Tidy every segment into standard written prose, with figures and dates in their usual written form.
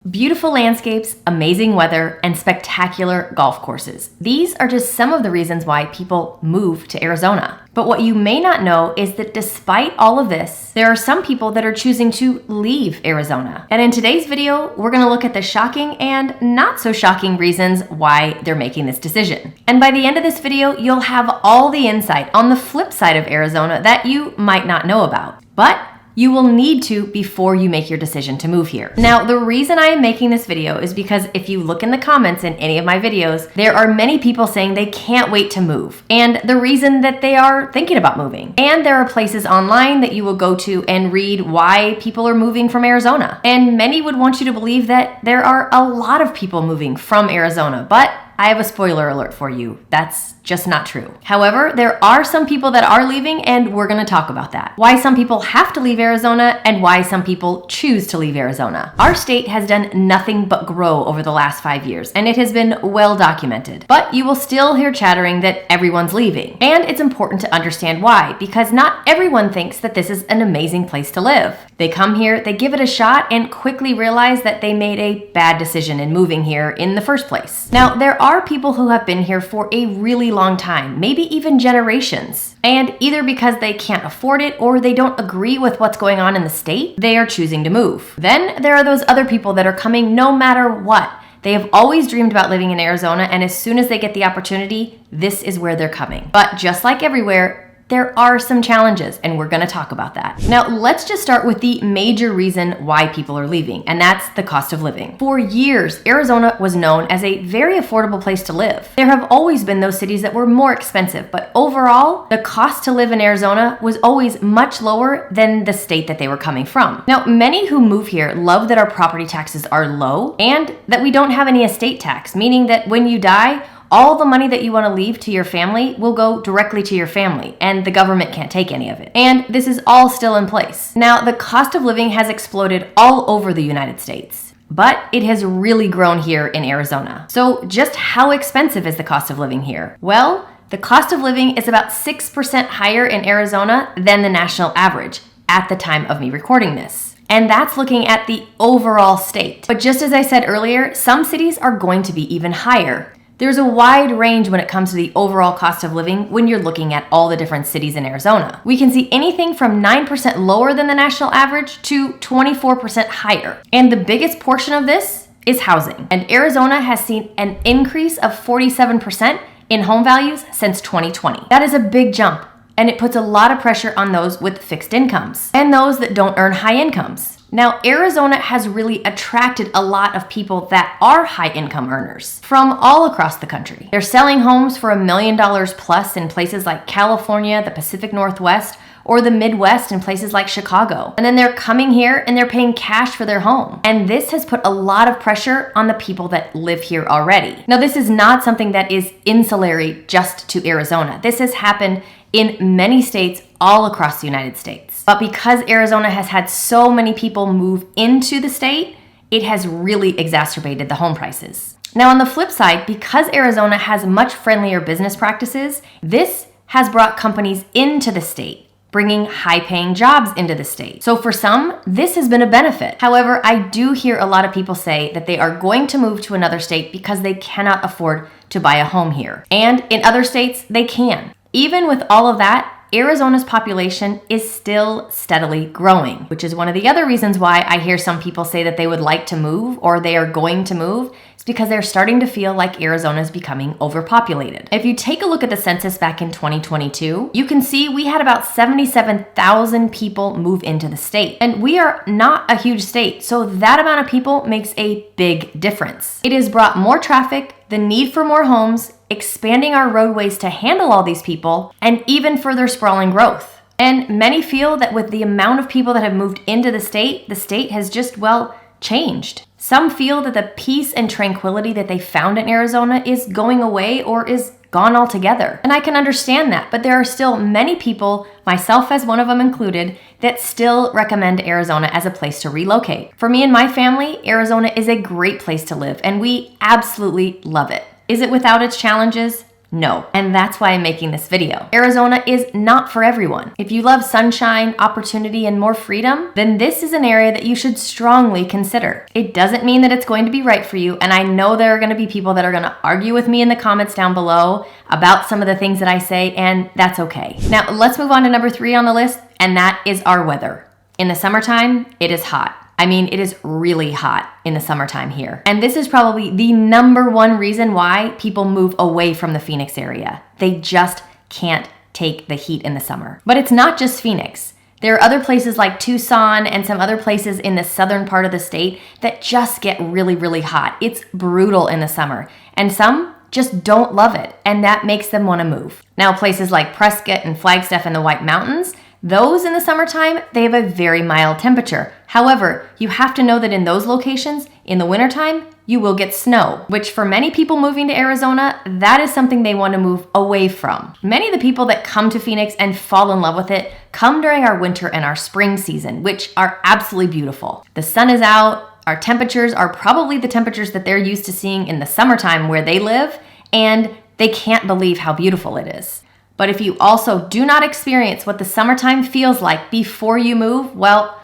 Beautiful landscapes, amazing weather, and spectacular golf courses. These are just some of the reasons why people move to Arizona. But what you may not know is that despite all of this, there are some people that are choosing to leave Arizona. And in today's video, we're going to look at the shocking and not so shocking reasons why they're making this decision. And by the end of this video, you'll have all the insight on the flip side of Arizona that you might not know about. But you will need to before you make your decision to move here. Now, the reason I am making this video is because if you look in the comments in any of my videos, there are many people saying they can't wait to move and the reason that they are thinking about moving. And there are places online that you will go to and read why people are moving from Arizona. And many would want you to believe that there are a lot of people moving from Arizona, but I have a spoiler alert for you. That's just not true. However, there are some people that are leaving, and we're going to talk about that. Why some people have to leave Arizona and why some people choose to leave Arizona. Our state has done nothing but grow over the last 5 years, and it has been well documented. But you will still hear chattering that everyone's leaving. And it's important to understand why, because not everyone thinks that this is an amazing place to live. They come here, they give it a shot, and quickly realize that they made a bad decision in moving here in the first place. Now, there are people who have been here for a really long time, maybe even generations. And either because they can't afford it or they don't agree with what's going on in the state, they are choosing to move. Then there are those other people that are coming no matter what. They have always dreamed about living in Arizona, and as soon as they get the opportunity, this is where they're coming. But just like everywhere, there are some challenges, and we're going to talk about that. Now, let's just start with the major reason why people are leaving, and that's the cost of living. For years, Arizona was known as a very affordable place to live. There have always been those cities that were more expensive, but overall, the cost to live in Arizona was always much lower than the state that they were coming from. Now, many who move here love that our property taxes are low and that we don't have any estate tax, meaning that when you die, all the money that you want to leave to your family will go directly to your family, and the government can't take any of it. And this is all still in place. Now, the cost of living has exploded all over the United States, but it has really grown here in Arizona. So just how expensive is the cost of living here? Well, the cost of living is about 6% higher in Arizona than the national average at the time of me recording this. And that's looking at the overall state. But just as I said earlier, some cities are going to be even higher. There's a wide range when it comes to the overall cost of living when you're looking at all the different cities in Arizona. We can see anything from 9% lower than the national average to 24% higher. And the biggest portion of this is housing. And Arizona has seen an increase of 47% in home values since 2020. That is a big jump, and it puts a lot of pressure on those with fixed incomes and those that don't earn high incomes. Now, Arizona has really attracted a lot of people that are high income earners from all across the country. They're selling homes for $1 million plus in places like California, the Pacific Northwest, or the Midwest in places like Chicago. And then they're coming here and they're paying cash for their home. And this has put a lot of pressure on the people that live here already. Now, this is not something that is insulary just to Arizona. This has happened in many states all across the United States. But because Arizona has had so many people move into the state, it has really exacerbated the home prices. Now, on the flip side, because Arizona has much friendlier business practices, this has brought companies into the state, bringing high-paying jobs into the state. So for some, this has been a benefit. However, I do hear a lot of people say that they are going to move to another state because they cannot afford to buy a home here. And in other states, they can. Even with all of that, Arizona's population is still steadily growing, which is one of the other reasons why I hear some people say that they would like to move or they are going to move. It's because they're starting to feel like Arizona is becoming overpopulated. If you take a look at the census back in 2022, you can see we had about 77,000 people move into the state. And we are not a huge state, so that amount of people makes a big difference. It has brought more traffic, the need for more homes, expanding our roadways to handle all these people, and even further sprawling growth. And many feel that with the amount of people that have moved into the state has just, well, changed. Some feel that the peace and tranquility that they found in Arizona is going away or is gone altogether. And I can understand that, but there are still many people, myself as one of them included, that still recommend Arizona as a place to relocate. For me and my family, Arizona is a great place to live, and we absolutely love it. Is it without its challenges? No. And that's why I'm making this video. Arizona is not for everyone. If you love sunshine, opportunity, and more freedom, then this is an area that you should strongly consider. It doesn't mean that it's going to be right for you, and I know there are going to be people that are going to argue with me in the comments down below about some of the things that I say, and that's okay. Now, let's move on to number 3 on the list, and that is our weather. In the summertime, it is hot. I mean, it is really hot in the summertime here. And this is probably the number one reason why people move away from the Phoenix area. They just can't take the heat in the summer. But it's not just Phoenix. There are other places like Tucson and some other places in the southern part of the state that just get really, really hot. It's brutal in the summer. And some just don't love it, and that makes them want to move. Now, places like Prescott and Flagstaff and the White Mountains, those in the summertime, they have a very mild temperature. However, you have to know that in those locations, in the wintertime, you will get snow, which for many people moving to Arizona, that is something they want to move away from. Many of the people that come to Phoenix and fall in love with it come during our winter and our spring season, which are absolutely beautiful. The sun is out, our temperatures are probably the temperatures that they're used to seeing in the summertime where they live, and they can't believe how beautiful it is. But if you also do not experience what the summertime feels like before you move, well,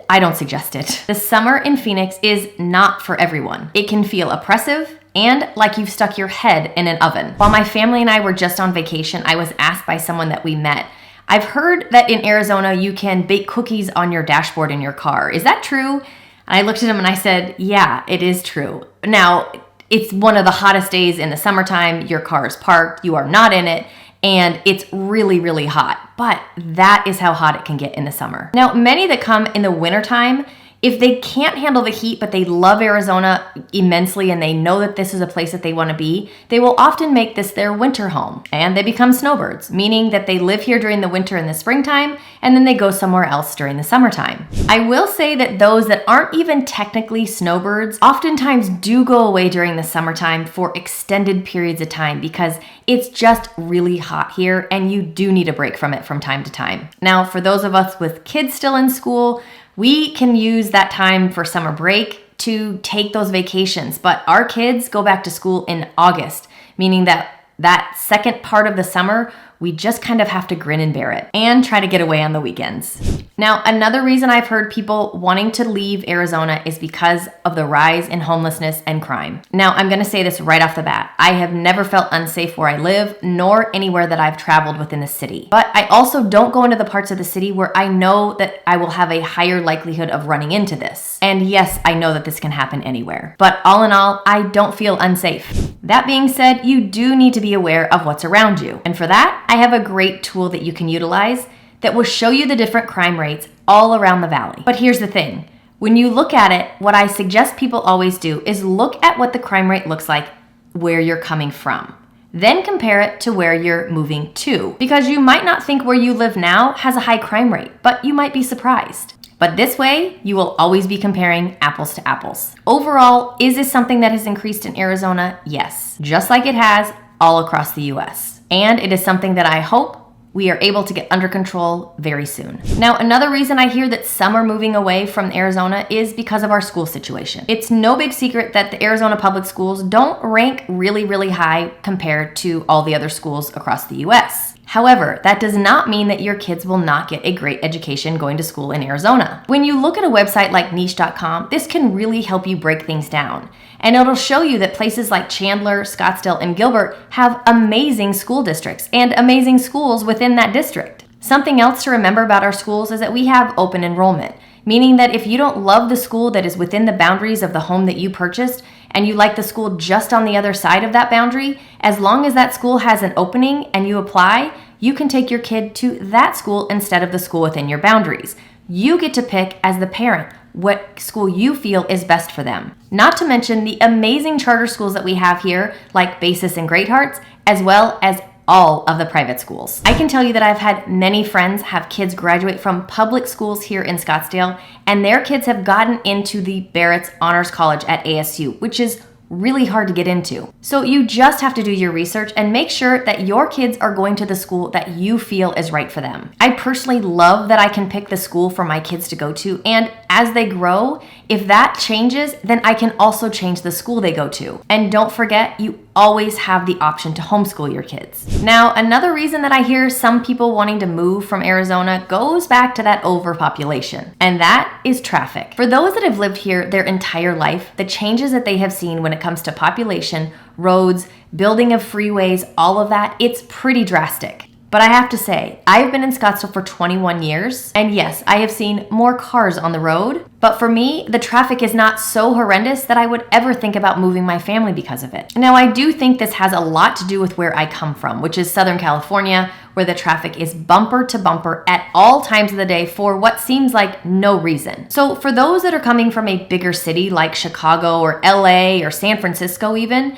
I don't suggest it. The summer in Phoenix is not for everyone. It can feel oppressive and like you've stuck your head in an oven. While my family and I were just on vacation, I was asked by someone that we met, I've heard that in Arizona you can bake cookies on your dashboard in your car. Is that true? And I looked at him and I said, yeah, it is true. Now, it's one of the hottest days in the summertime. Your car is parked, you are not in it, and it's really, really hot. But that is how hot it can get in the summer. Now, many that come in the wintertime, if they can't handle the heat, but they love Arizona immensely and they know that this is a place that they want to be, they will often make this their winter home. And they become snowbirds, meaning that they live here during the winter and the springtime, and then they go somewhere else during the summertime. I will say that those that aren't even technically snowbirds oftentimes do go away during the summertime for extended periods of time because it's just really hot here and you do need a break from it from time to time. Now, for those of us with kids still in school, we can use that time for summer break to take those vacations, but our kids go back to school in August, meaning that second part of the summer, we just kind of have to grin and bear it and try to get away on the weekends. Now, another reason I've heard people wanting to leave Arizona is because of the rise in homelessness and crime. Now, I'm going to say this right off the bat. I have never felt unsafe where I live, nor anywhere that I've traveled within the city. But I also don't go into the parts of the city where I know that I will have a higher likelihood of running into this. And yes, I know that this can happen anywhere. But all in all, I don't feel unsafe. That being said, you do need to be aware of what's around you. And for that, I have a great tool that you can utilize that will show you the different crime rates all around the valley. But here's the thing. When you look at it, what I suggest people always do is look at what the crime rate looks like where you're coming from. Then compare it to where you're moving to. Because you might not think where you live now has a high crime rate, but you might be surprised. But this way, you will always be comparing apples to apples. Overall, is this something that has increased in Arizona? Yes, just like it has all across the US. And it is something that I hope we are able to get under control very soon. Now, another reason I hear that some are moving away from Arizona is because of our school situation. It's no big secret that the Arizona public schools don't rank really, really high compared to all the other schools across the US. However, that does not mean that your kids will not get a great education going to school in Arizona. When you look at a website like niche.com, this can really help you break things down. And it'll show you that places like Chandler, Scottsdale, and Gilbert have amazing school districts and amazing schools within that district. Something else to remember about our schools is that we have open enrollment, meaning that if you don't love the school that is within the boundaries of the home that you purchased, and you like the school just on the other side of that boundary, as long as that school has an opening and you apply, you can take your kid to that school instead of the school within your boundaries. You get to pick as the parent what school you feel is best for them. Not to mention the amazing charter schools that we have here, like Basis and Great Hearts, as well as all of the private schools. I can tell you that I've had many friends have kids graduate from public schools here in Scottsdale, and their kids have gotten into the Barrett's Honors College at ASU, which is really hard to get into. So you just have to do your research and make sure that your kids are going to the school that you feel is right for them. I personally love that I can pick the school for my kids to go to, and as they grow, if that changes, then I can also change the school they go to. And don't forget, you always have the option to homeschool your kids. Now, another reason that I hear some people wanting to move from Arizona goes back to that overpopulation, and that is traffic. For those that have lived here their entire life, the changes that they have seen when it comes to population, roads, building of freeways, all of that, it's pretty drastic. But I have to say, I've been in Scottsdale for 21 years, and yes, I have seen more cars on the road, but for me, the traffic is not so horrendous that I would ever think about moving my family because of it. Now, I do think this has a lot to do with where I come from, which is Southern California, where the traffic is bumper to bumper at all times of the day for what seems like no reason. So for those that are coming from a bigger city like Chicago or LA or San Francisco even,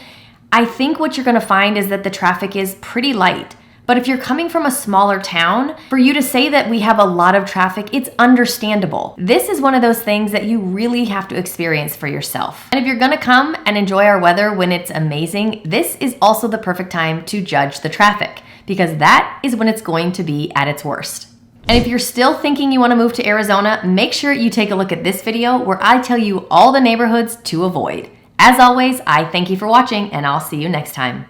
I think what you're gonna find is that the traffic is pretty light. But if you're coming from a smaller town, for you to say that we have a lot of traffic, it's understandable. This is one of those things that you really have to experience for yourself. And if you're gonna come and enjoy our weather when it's amazing, this is also the perfect time to judge the traffic, because that is when it's going to be at its worst. And if you're still thinking you wanna move to Arizona, make sure you take a look at this video where I tell you all the neighborhoods to avoid. As always, I thank you for watching, and I'll see you next time.